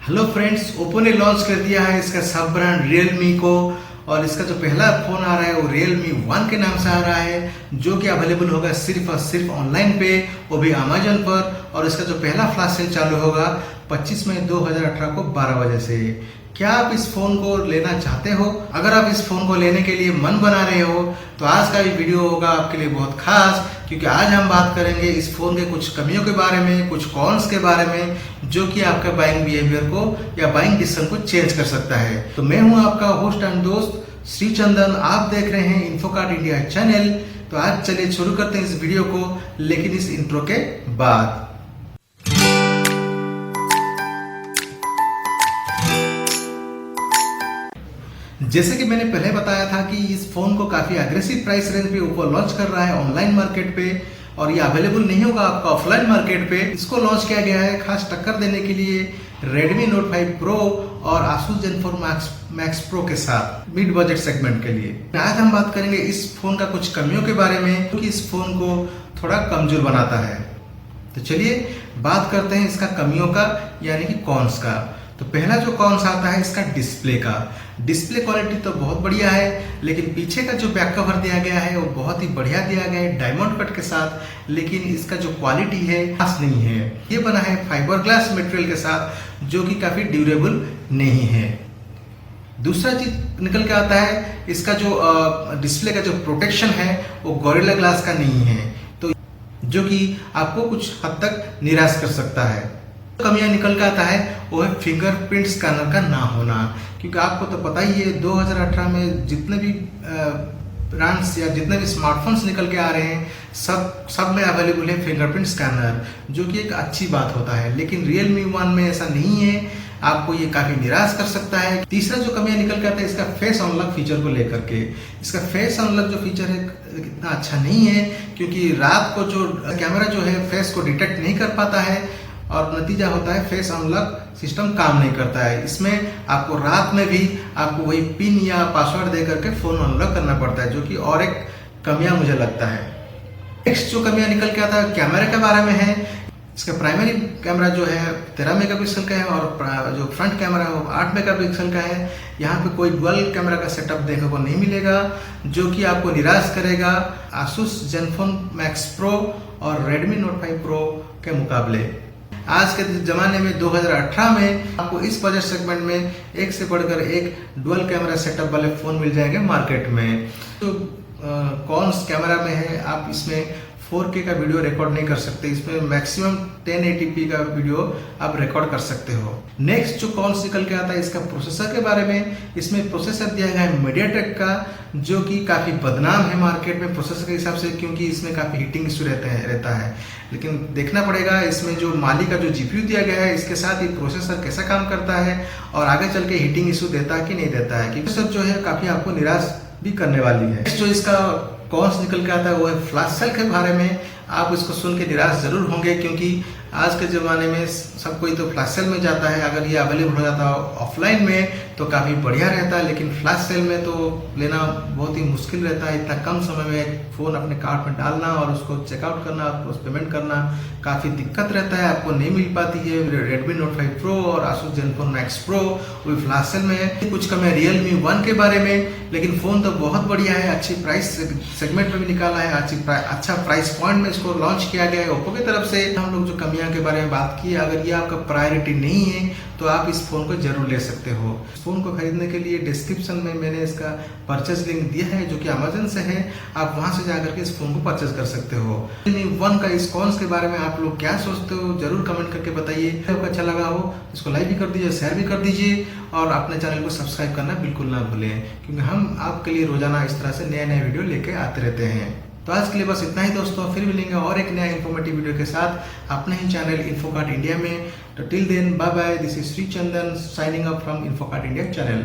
Hello friends, Oppo ने launch कर दिया है इसका सब ब्रांड Realme को। और इसका जो पहला फोन आ रहा है वो Realme 1 के नाम से आ रहा है, जो कि अवेलेबल होगा सिर्फ और सिर्फ ऑनलाइन पे, वो भी अमेजन पर। और इसका जो पहला फ्लैश सेल चालू होगा 25 मई 2018 को 12 बजे से। क्या आप इस फोन को लेना चाहते हो? अगर आप इस फोन को लेने के लिए मन बना रहे हो तो आज का ये वीडियो होगा आपके लिए बहुत खास, क्योंकि आज हम बात करेंगे इस फोन के कुछ कमियों के बारे में, कुछ कॉन्स के बारे में, जो कि आपका बाइंग बिहेवियर को या बाइंग डिसीजन को चेंज कर सकता है। तो मैं हूं आपका होस्ट एंड दोस्त श्री चंदन, आप देख रहे हैं इन्फोकार्ट इंडिया चैनल। तो आज चलिए शुरू करते हैं इस वीडियो को, लेकिन इस इंट्रो के बाद। जैसे कि मैंने पहले बताया था कि इस फोन को काफी अग्रेसिव प्राइस रेंज पे ओप्पो लॉन्च कर रहा है ऑनलाइन मार्केट पे, और ये अवेलेबल नहीं होगा आपका ऑफलाइन मार्केट पे। इसको लॉन्च किया गया है खास टक्कर देने के लिए Redmi Note 5 Pro और Asus Zenfone Max Pro के साथ मिड बजट सेगमेंट के लिए। आज हम बात करेंगे इस फोन का कुछ कमियों के बारे में, क्योंकि इस फोन को थोड़ा कमजोर बनाता है। तो चलिए बात करते हैं इसका कमियों का, यानी कि कॉन्स का। तो पहला जो कॉन्स आता है इसका डिस्प्ले का। डिस्प्ले क्वालिटी तो बहुत बढ़िया है, लेकिन पीछे का जो बैक कवर दिया गया है वो बहुत ही बढ़िया दिया गया है डायमंड कट के साथ, लेकिन इसका जो क्वालिटी है खास नहीं है। ये बना है फाइबर ग्लास मटेरियल के साथ, जो कि काफी ड्यूरेबल नहीं है। दूसरा चीज निकल के आता है इसका जो डिस्प्ले का जो प्रोटेक्शन है वो गोरिल्ला ग्लास का नहीं है, तो जो कि आपको कुछ हद तक निराश कर सकता है। कमियां निकल के आता है वो है फिंगरप्रिंट स्कैनर का ना होना, क्योंकि आपको तो पता ही है 2018 में जितने भी ब्रांड्स या जितने भी स्मार्टफोन्स निकल के आ रहे हैं सब में अवेलेबल है फिंगरप्रिंट स्कैनर, जो कि एक अच्छी बात होता है। लेकिन Realme 1 में ऐसा नहीं है, आपको ये काफी निराश कर सकता है। तीसरा जो कमियां निकल के आता है इसका फेस अनलॉक फीचर को लेकर के। इसका फेस अनलॉक जो फीचर है इतना अच्छा नहीं है, क्योंकि रात को जो कैमरा जो है फेस को डिटेक्ट नहीं कर पाता है, और नतीजा होता है फेस अनलॉक सिस्टम काम नहीं करता है। इसमें आपको रात में भी आपको वही पिन या पासवर्ड दे करके फोन अनलॉक करना पड़ता है, जो कि और एक कमियां मुझे लगता है। नेक्स्ट जो कमियां निकल के आता है कैमरे के बारे में है। इसका प्राइमरी कैमरा जो है 13 मेगापिक्सल का है, और जो फ्रंट कैमरा है वो 8 मेगापिक्सल का है। यहाँ पे कोई डुअल कैमरा का सेटअप देखने को नहीं मिलेगा, जो कि आपको निराश करेगा Asus Zenfone Max Pro और Redmi Note 5 Pro के मुकाबले। आज के जमाने में 2018 में आपको इस बजट सेगमेंट में एक से बढ़कर एक डुअल कैमरा सेटअप वाले फोन मिल जाएंगे मार्केट में। तो कॉन्स कैमरा में है, आप इसमें 4K का वीडियो रिकॉर्ड नहीं कर सकते, इसमें मैक्सिमम 1080p का वीडियो आप रिकॉर्ड कर सकते हो। नेक्स्ट जो कॉन्स निकल के आता है इसका प्रोसेसर के बारे में। इसमें प्रोसेसर दिया गया है मीडियाटेक का, जो कि काफी बदनाम है मार्केट में प्रोसेसर के हिसाब से, क्योंकि इसमें काफी हीटिंग इशू रहता है। लेकिन देखना पड़ेगा इसमें जो माली का जो GPU दिया गया है इसके साथ ये प्रोसेसर कैसा काम करता है, और आगे चल के हीटिंग इशू देता है कि नहीं देता है, क्योंकि प्रोसेसर जो है काफी आपको निराश भी करने वाली है। जो इसका कॉन्स निकल के आता है वो है फ्लैश सेल के बारे में। आप इसको सुन के निराश जरूर होंगे, क्योंकि आज के ज़माने में सब कोई तो फ्लैश सेल में जाता है। अगर ये अवेलेबल हो जाता ऑफलाइन में तो काफ़ी बढ़िया रहता है, लेकिन फ्लैश सेल में तो लेना बहुत ही मुश्किल रहता है। इतना कम समय में फ़ोन अपने कार्ट में डालना और उसको चेकआउट करना, उस पेमेंट करना काफ़ी दिक्कत रहता है, आपको नहीं मिल पाती है। Redmi Note 5 Pro और Asus Zenfone Max Pro वो फ्लैश सेल में है। कुछ कम है Realme 1 के बारे में, लेकिन फ़ोन तो बहुत बढ़िया है, अच्छी प्राइस सेगमेंट में भी निकाला है, अच्छा प्राइस पॉइंट में इसको लॉन्च किया गया है ओप्पो की तरफ से। हम लोग जो कमियां के बारे में बात की, अगर ये आपका प्रायोरिटी नहीं है तो आप इस फोन को जरूर ले सकते हो। इस फोन को खरीदने के लिए डिस्क्रिप्शन में मैंने इसका परचेज लिंक दिया है, जो कि अमेजन से है। आप वहां से जाकर के इस फोन को परचेज कर सकते हो। Realme 1 का इस कॉन्स के बारे में आप लोग क्या सोचते हो जरूर कमेंट करके बताइए। आपको अच्छा लगा हो इसको लाइक भी कर दीजिए, शेयर भी कर दीजिए, और अपने चैनल को सब्सक्राइब करना बिल्कुल ना भूलें, क्योंकि हम आपके लिए रोजाना इस तरह से नए नए वीडियो लेके आते रहते हैं। तो आज के लिए बस इतना ही दोस्तों, फिर मिलेंगे और एक नया इन्फॉर्मेटिव वीडियो के साथ अपने ही चैनल इन्फोकार्ट इंडिया में। तो till then bye bye, this is Shri Chandan signing up from Infocart India channel.